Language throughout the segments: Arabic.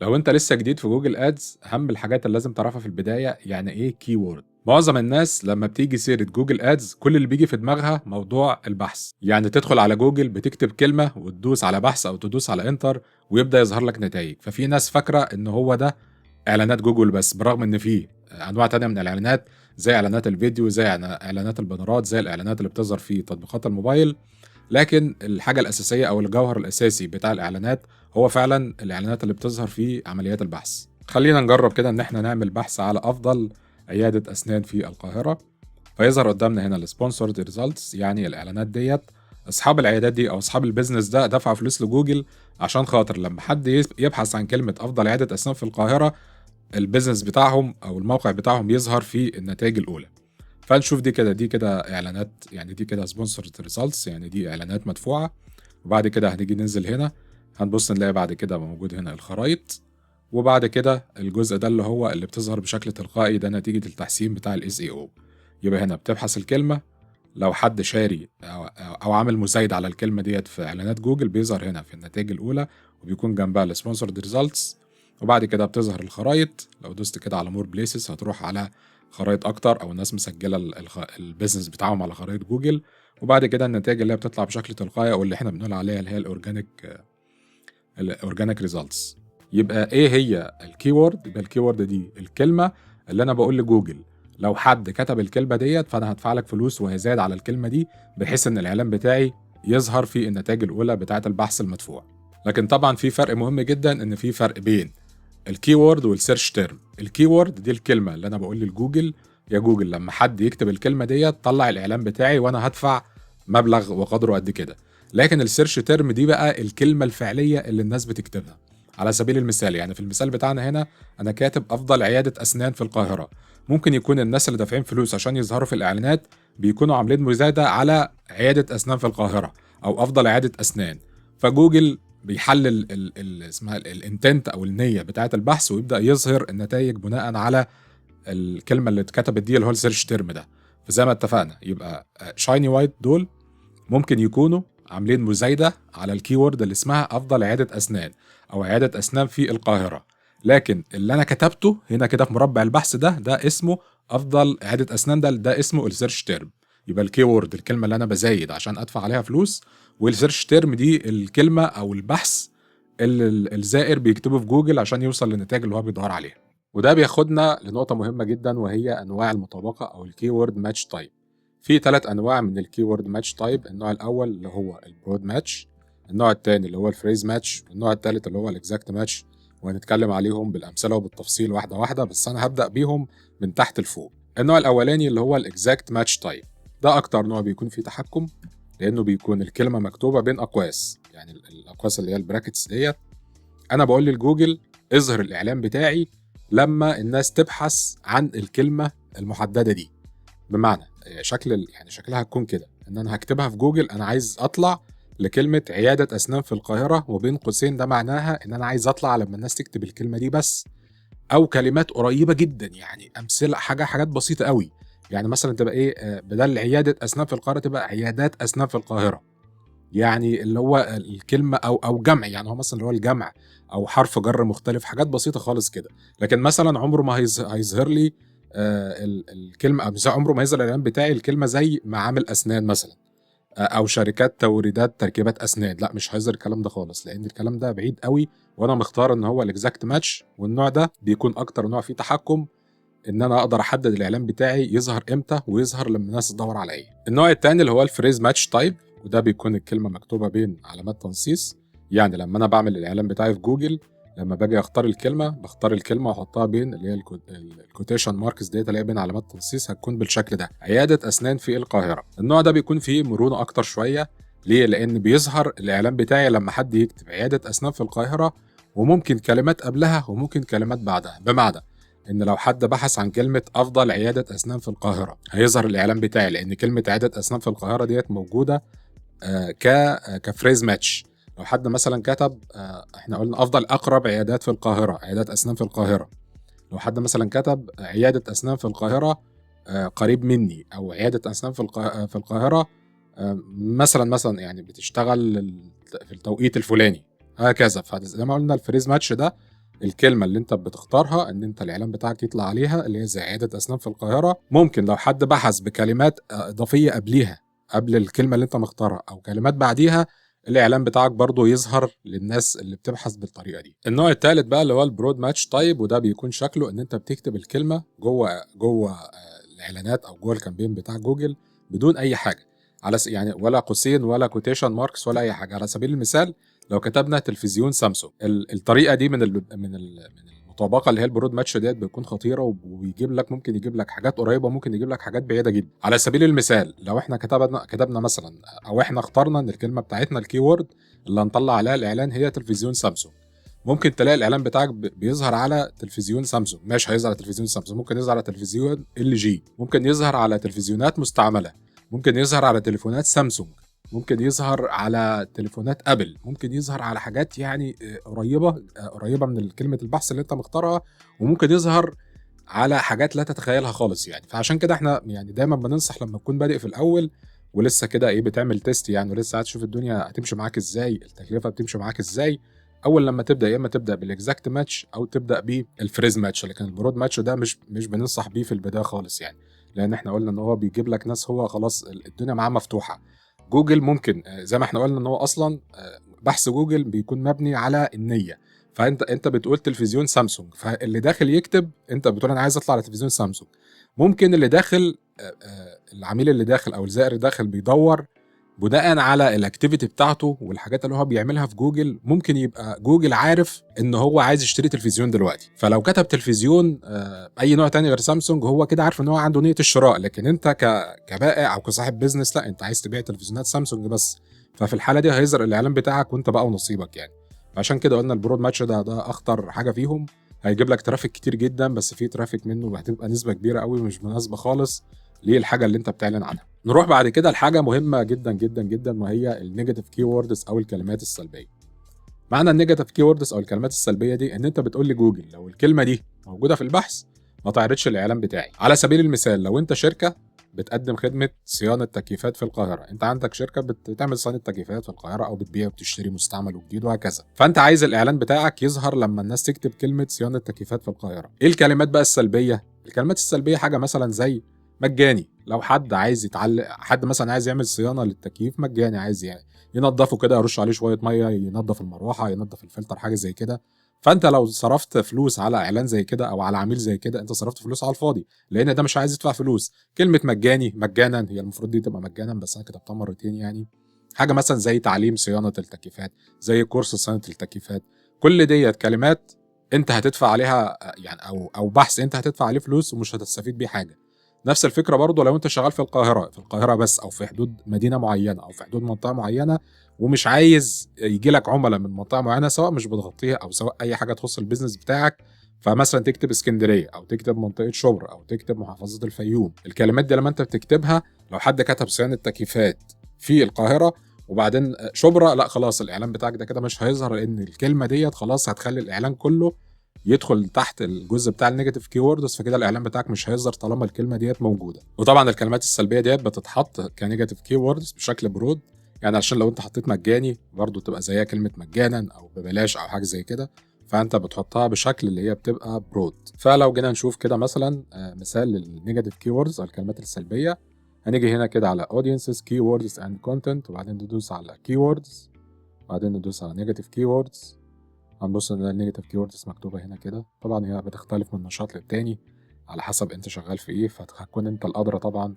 لو انت لسه جديد في جوجل ادز، اهم الحاجات اللي لازم تعرفها في البدايه يعني ايه كيورد. معظم الناس لما بتيجي سيره جوجل ادز كل اللي بيجي في دماغها موضوع البحث، يعني تدخل على جوجل بتكتب كلمه وتدوس على بحث او تدوس على انتر ويبدا يظهر لك نتائج. ففي ناس فاكره ان هو ده اعلانات جوجل بس، برغم ان فيه انواع تانية من الاعلانات زي اعلانات الفيديو، زي اعلانات البنرات، زي الاعلانات اللي بتظهر في تطبيقات الموبايل. لكن الحاجة الأساسية أو الجوهر الأساسي بتاع الإعلانات هو فعلا الإعلانات اللي بتظهر في عمليات البحث. خلينا نجرب كده إن احنا نعمل بحث على أفضل عيادة أسنان في القاهرة، فيظهر قدامنا هنا السبونسرد ريزلتس، يعني الإعلانات ديت أصحاب العيادات دي أو أصحاب البيزنس ده دفعوا فلوس لجوجل عشان خاطر لما حد يبحث عن كلمة أفضل عيادة أسنان في القاهرة، البيزنس بتاعهم أو الموقع بتاعهم يظهر في النتائج الأولى. فنشوف دي كده اعلانات، يعني دي كده سبونسرد ريزلتس، يعني دي اعلانات مدفوعه. وبعد كده هنيجي ننزل هنا، هنبص نلاقي بعد كده موجود هنا الخرايط، وبعد كده الجزء ده اللي هو اللي بتظهر بشكل تلقائي، ده نتيجه التحسين بتاع الاس اي او. يبقى هنا بتبحث الكلمه، لو حد شاري أو عامل مزايد على الكلمه ديت في اعلانات جوجل بيظهر هنا في النتائج الاولى، وبيكون جنبها السبونسرد ريزلتس. وبعد كده بتظهر الخرايط، لو دوست كده على مور بليسز هتروح على خرائط اكتر، او الناس مسجله البيزنس بتاعهم على خرائط جوجل. وبعد كده النتائج اللي هي بتطلع بشكل تلقائي او اللي احنا بنقول عليها اللي هي الاورجانيك ريزلتس. يبقى ايه هي الكيورد؟ يبقى الكيورد دي الكلمه اللي انا بقول لجوجل لو حد كتب الكلمه ديت فانا هدفع لك فلوس وهيزاد على الكلمه دي، بحيث ان الاعلان بتاعي يظهر في النتائج الاولى بتاعه البحث المدفوع. لكن طبعا في فرق مهم جدا، ان في فرق بين الكيورد والسيرش تيرم. الكيورد دي الكلمه اللي انا بقول لجوجل يا جوجل لما حد يكتب الكلمه ديت طلع الاعلان بتاعي وانا هدفع مبلغ وقدره قد كده. لكن السيرش تيرم دي بقى الكلمه الفعليه اللي الناس بتكتبها. على سبيل المثال، يعني في المثال بتاعنا هنا انا كاتب افضل عياده اسنان في القاهره، ممكن يكون الناس اللي دافعين فلوس عشان يظهروا في الاعلانات بيكونوا عاملين مزايده على عياده اسنان في القاهره او افضل عياده اسنان. فجوجل بيحلل اسمها الانتنت او النيه بتاعه البحث، ويبدا يظهر النتائج بناء على الكلمه اللي اتكتبت دي اللي هو السيرش تيرم ده. فزي ما اتفقنا يبقى شايني وايت دول ممكن يكونوا عاملين مزايده على الكيورد اللي اسمها افضل عياده اسنان او عياده اسنان في القاهره، لكن اللي انا كتبته هنا كده في مربع البحث ده اسمه افضل عياده اسنان، ده اسمه السيرش تيرم. يبقى الكيورد الكلمه اللي انا بزايد عشان ادفع عليها فلوس، والسيرش تيرم دي الكلمه او البحث اللي الزائر بيكتبه في جوجل عشان يوصل للنتائج اللي هو بيدور عليها. وده بياخدنا لنقطه مهمه جدا، وهي انواع المطابقه او الكيورد ماتش تايب. في 3 انواع من الكيورد ماتش تايب. النوع الاول اللي هو البرود ماتش، النوع الثاني اللي هو الفريز ماتش، والنوع الثالث اللي هو الاكزاكت ماتش. وهنتكلم عليهم بالامثله وبالتفصيل واحده واحده، بس انا هبدا بيهم من تحت لفوق. النوع الاولاني اللي هو الاكزاكت ماتش تايب، ده اكتر نوع بيكون فيه تحكم، لانه بيكون الكلمه مكتوبه بين اقواس، يعني الاقواس اللي هي البراكتس ديت. انا بقول للجوجل اظهر الاعلان بتاعي لما الناس تبحث عن الكلمه المحدده دي. بمعنى يعني شكلها هتكون كده، ان انا هكتبها في جوجل انا عايز اطلع لكلمه عياده اسنان في القاهره، وبين قوسين ده معناها ان انا عايز اطلع لما الناس تكتب الكلمه دي بس، او كلمات قريبه جدا، يعني امثله حاجات بسيطه قوي. يعني مثلا تبقى ايه، بدل عياده اسنان في القاهره تبقى عيادات اسنان في القاهره، يعني اللي هو الكلمه او جمع، يعني هو مثلا اللي هو الجمع او حرف جر مختلف، حاجات بسيطه خالص كده. لكن مثلا عمره ما هيظهر لي الكلمه، او عمره ما هيظهر الاعلان بتاعي الكلمه زي معامل اسنان مثلا، او شركات توريدات تركيبات اسنان. لا، مش هيظهر الكلام ده خالص، لان الكلام ده بعيد قوي، وانا مختار ان هو الاكزاكت ماتش. والنوع ده بيكون اكتر نوع فيه تحكم، ان انا اقدر احدد الاعلان بتاعي يظهر امتى ويظهر لما الناس تدور على ايه. النوع الثاني اللي هو الفريز ماتش تايب، وده بيكون الكلمه مكتوبه بين علامات تنصيص. يعني لما انا بعمل الاعلان بتاعي في جوجل، لما باجي اختار الكلمه بختار الكلمه واحطها بين اللي هي الكوتيشن ماركس ديت اللي هي بين علامات تنصيص، هتكون بالشكل ده: عياده اسنان في القاهره. النوع ده بيكون فيه مرونه اكتر شويه. ليه؟ لان بيظهر الاعلان بتاعي لما حد يكتب عياده اسنان في القاهره، وممكن كلمات قبلها وممكن كلمات بعدها. بمعنى ان لو حد بحث عن كلمه افضل عياده اسنان في القاهره هيظهر الاعلان بتاعي، لان كلمه عياده اسنان في القاهره ديت موجوده كفريز ماتش. لو حد مثلا كتب احنا قلنا افضل اقرب عيادات في القاهره، عيادات اسنان في القاهره. لو حد مثلا كتب عياده اسنان في القاهره قريب مني، او عياده اسنان في القاهره مثلا يعني بتشتغل في التوقيت الفلاني، هكذا. فزي ما قلنا الفريز ماتش ده الكلمه اللي انت بتختارها ان انت الاعلان بتاعك يطلع عليها، اللي هي زي عياده اسنان في القاهره. ممكن لو حد بحث بكلمات اضافيه قبليها، قبل الكلمه اللي انت مختارها، او كلمات بعديها، الاعلان بتاعك برضو يظهر للناس اللي بتبحث بالطريقه دي. النوع الثالث بقى اللي هو البرود ماتش تايب، وده بيكون شكله ان انت بتكتب الكلمه جوه الاعلانات او جوه الكامبين بتاع جوجل بدون اي حاجه، على يعني ولا قوسين ولا كوتيشن ماركس ولا اي حاجه. على سبيل المثال لو كتبنا تلفزيون سامسونج، الطريقه دي من المطابقه اللي هي البرود ماتش ديت بتكون خطيره، وبيجيب لك، ممكن يجيب لك حاجات قريبه، ممكن يجيب لك حاجات بعيده جدا. على سبيل المثال لو احنا كتبنا مثلا، او احنا اخترنا ان الكلمه بتاعتنا الكيورد اللي هنطلع عليها الاعلان هي تلفزيون سامسونج، ممكن تلاقي الاعلان بتاعك بيظهر على تلفزيون سامسونج. مش هيظهر على تلفزيون سامسونج، ممكن يظهر على تلفزيون LG، ممكن يظهر على تلفزيونات مستعمله، ممكن يظهر على تليفونات سامسونج، ممكن يظهر على تليفونات ابل، ممكن يظهر على حاجات يعني قريبه من كلمه البحث اللي انت مختارها، وممكن يظهر على حاجات لا تتخيلها خالص يعني. فعشان كده احنا يعني دايما بننصح لما تكون بادئ في الاول ولسه كده بتعمل تيست يعني، ولسه هتشوف الدنيا هتمشي معاك ازاي، التكلفه بتمشي معاك ازاي. اول لما تبدا يا اما تبدا بالاكزاكت ماتش او تبدا بالفريز ماتش، لكن البرود ماتش ده مش بننصح بيه في البدايه خالص يعني، لان احنا قلنا ان هو بيجيب لك ناس هو خلاص الدنيا معاه مفتوحه. جوجل ممكن زي ما احنا قلنا ان هو اصلا بحث جوجل بيكون مبني على النيه، فانت بتقول تلفزيون سامسونج، فاللي داخل يكتب انت بتقول انا عايز اطلع على تلفزيون سامسونج، ممكن اللي داخل العميل اللي داخل او الزائر اللي داخل بيدور بناء على الاكتيفيتي بتاعته والحاجات اللي هو بيعملها في جوجل، ممكن يبقى جوجل عارف ان هو عايز يشتري تلفزيون دلوقتي، فلو كتب تلفزيون اي نوع تاني غير سامسونج هو كده عارف ان هو عنده نية الشراء. لكن انت كبائع او كصاحب بيزنس لا، انت عايز تبيع تلفزيونات سامسونج بس، ففي الحالة دي هيظهر الاعلان بتاعك وانت بقى ونصيبك يعني. عشان كده قلنا البرود ماتش ده اخطر حاجة فيهم، هيجيب لك ترافيك كتير جدا، بس في ترافيك منه هتبقى نسبة كبيرة قوي مش مناسبة خالص للحاجة اللي انت بتعلن عنها. نروح بعد كده لحاجة مهمة جدا جدا جدا، وهي النيجاتيف كيوردز او الكلمات السلبية. معنى النيجاتيف كيوردز او الكلمات السلبية دي ان انت بتقول لجوجل لو الكلمة دي موجودة في البحث ما تعرضش الاعلان بتاعي. على سبيل المثال لو انت شركة بتقدم خدمة صيانة تكييفات في القاهرة، انت عندك شركة بتعمل صيانة تكييفات في القاهرة او بتبيع وبتشتري مستعمل وجديد وهكذا، فانت عايز الاعلان بتاعك يظهر لما الناس تكتب كلمة صيانة تكييفات في القاهرة. ايه الكلمات بقى السلبية؟ الكلمات السلبية حاجة مثلا زي مجاني، لو حد عايز يتعلق، حد مثلا عايز يعمل صيانة للتكييف مجاني، عايز يعني ينظفه كده، يرش عليه شوية مية، ينظف المروحة، ينظف الفلتر، حاجة زي كده، فانت لو صرفت فلوس على اعلان زي كده او على عميل زي كده انت صرفت فلوس على الفاضي، لان ده مش عايز يدفع فلوس. كلمه مجاني، مجانا، هي المفروض دي تبقى مجانا بس انا كتبتها مرتين يعني. حاجه مثلا زي تعليم صيانه التكييفات، زي كورس صيانه التكييفات، كل ديت كلمات انت هتدفع عليها يعني، او بحث انت هتدفع عليه فلوس ومش هتستفيد بيه حاجه. نفس الفكره برضو لو انت شغال في القاهره بس، او في حدود مدينه معينه، او في حدود منطقه معينه، ومش عايز يجي لك عملاء من منطقه معينه سواء مش بتغطيها او سواء اي حاجه تخص البيزنس بتاعك، فمثلا تكتب اسكندريه او تكتب منطقه شبرا او تكتب محافظه الفيوم. الكلمات دي لما انت بتكتبها، لو حد كتب صيانه تكييفات في القاهره وبعدين شبرا، لا خلاص الاعلان بتاعك ده كده مش هيظهر، لان الكلمه ديت خلاص هتخلي الاعلان كله يدخل تحت الجزء بتاع النيجاتيف كيوردز، فكده الاعلان بتاعك مش هيظهر طالما الكلمه ديت موجوده. وطبعا الكلمات السلبيه ديت بتتحط كنيجاتيف كيوردز بشكل برود يعني، عشان لو انت حطيت مجاني برضو تبقى زيها كلمه مجانا او ببلاش او حاجه زي كده، فانت بتحطها بشكل اللي هي بتبقى برود. فلو جينا نشوف كده مثلا مثال للنيجاتيف كيوردز او الكلمات السلبيه، هنيجي هنا كده على audiences keywords and content، وبعدين ندوس على keywords، وبعدين ندوس على negative keywords. هنبص ان النيجاتيف كيوردز مكتوبه هنا كده، طبعا هي بتختلف من نشاط للتاني على حسب انت شغال في ايه، فهتكون انت الادرى طبعا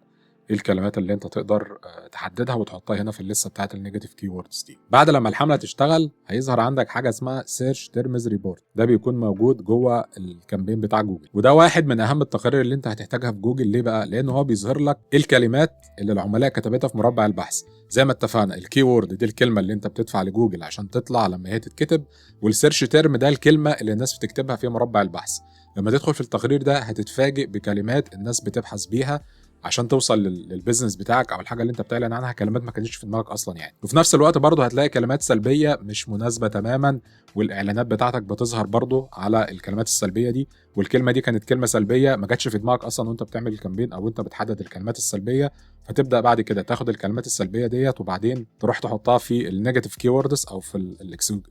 ايه الكلمات اللي انت تقدر تحددها وتحطها هنا في الليسته بتاعه النيجاتيف كيوردز دي. بعد لما الحمله تشتغل هيظهر عندك حاجه اسمها سيرش تيرمز ريبورت، ده بيكون موجود جوه الكامبين بتاع جوجل، وده واحد من اهم التقارير اللي انت هتحتاجها في جوجل. ليه بقى؟ لان هو بيظهر لك ايه الكلمات اللي العملاء كتبتها في مربع البحث. زي ما اتفقنا الكيورد دي الكلمه اللي انت بتدفع لجوجل عشان تطلع لما هي تتكتب، والسيرش تيرم ده الكلمه اللي الناس بتكتبها في مربع البحث. لما تدخل في التقرير ده هتتفاجئ بكلمات الناس بتبحث بيها عشان توصل للبيزنس بتاعك او الحاجه اللي انت بتعلن عنها كلمات ما كانتش في دماغك اصلا يعني. وفي نفس الوقت برضه هتلاقي كلمات سلبيه مش مناسبه تماما، والاعلانات بتاعتك بتظهر برضه على الكلمات السلبيه دي، والكلمه دي كانت كلمه سلبيه ما جاتش في دماغك اصلا وانت بتعمل الكامبين او انت بتحدد الكلمات السلبيه. فتبدا بعد كده تاخد الكلمات السلبيه ديت وبعدين تروح تحطها في النيجاتيف كيوردز او في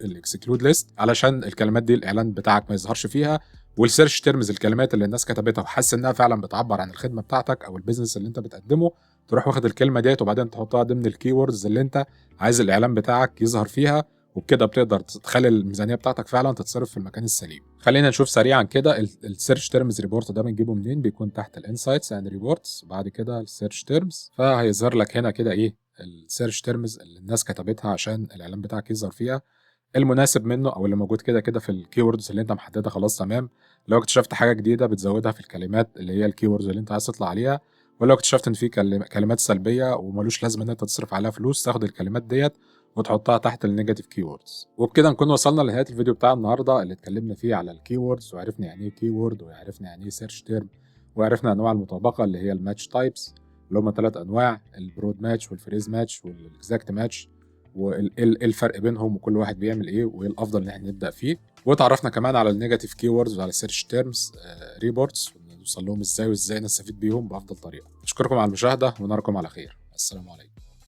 الاكسكلود ليست علشان الكلمات دي الاعلان بتاعك ما يظهرش فيها. والسيرش تيرمز الكلمات اللي الناس كتبتها وحاسس انها فعلا بتعبر عن الخدمه بتاعتك او البيزنس اللي انت بتقدمه، تروح واخد الكلمه ديت وبعدين تحطها ضمن الكيوردز اللي انت عايز الاعلان بتاعك يظهر فيها. وبكده بتقدر تخلي الميزانيه بتاعتك فعلا تتصرف في المكان السليم. خلينا نشوف سريعا كده السيرش تيرمز ريبورت ده بنجيبه منين. بيكون تحت الانسايتس اند ريبورتس، وبعد كده السيرش تيرمز، فهيظهر لك هنا كده ايه السيرش تيرمز اللي الناس كتبتها عشان الاعلان بتاعك يظهر فيها، المناسب منه او اللي موجود كده كده في الكيوردز اللي انت محددها خلاص تمام. لو اكتشفت حاجه جديده بتزودها في الكلمات اللي هي الكيوردز اللي انت عايز تطلع عليها، ولو اكتشفت ان في كلمات سلبيه وملوش لازمه ان انت تصرف عليها فلوس، تاخد الكلمات ديت وتحطها تحت النيجاتيف كيوردز. وبكده نكون وصلنا لنهايه الفيديو بتاع النهارده اللي اتكلمنا فيه على الكيوردز، وعرفنا يعني ايه كيورد، وعرفنا يعني ايه سيرش تيرم، وعرفنا انواع المطابقه اللي هي الماتش تايبس اللي هم 3 انواع: البرود ماتش والفريز ماتش والاكزاكت ماتش، وايه الفرق بينهم وكل واحد بيعمل ايه وايه الافضل ان احنا نبدا فيه. واتعرفنا كمان على النيجاتيف كيوردز وعلى السيرش تيرمز ريبورتس ونوصل لهم ازاي وازاي نستفيد بيهم بافضل طريقه. اشكركم على المشاهده ونراكم على خير. السلام عليكم.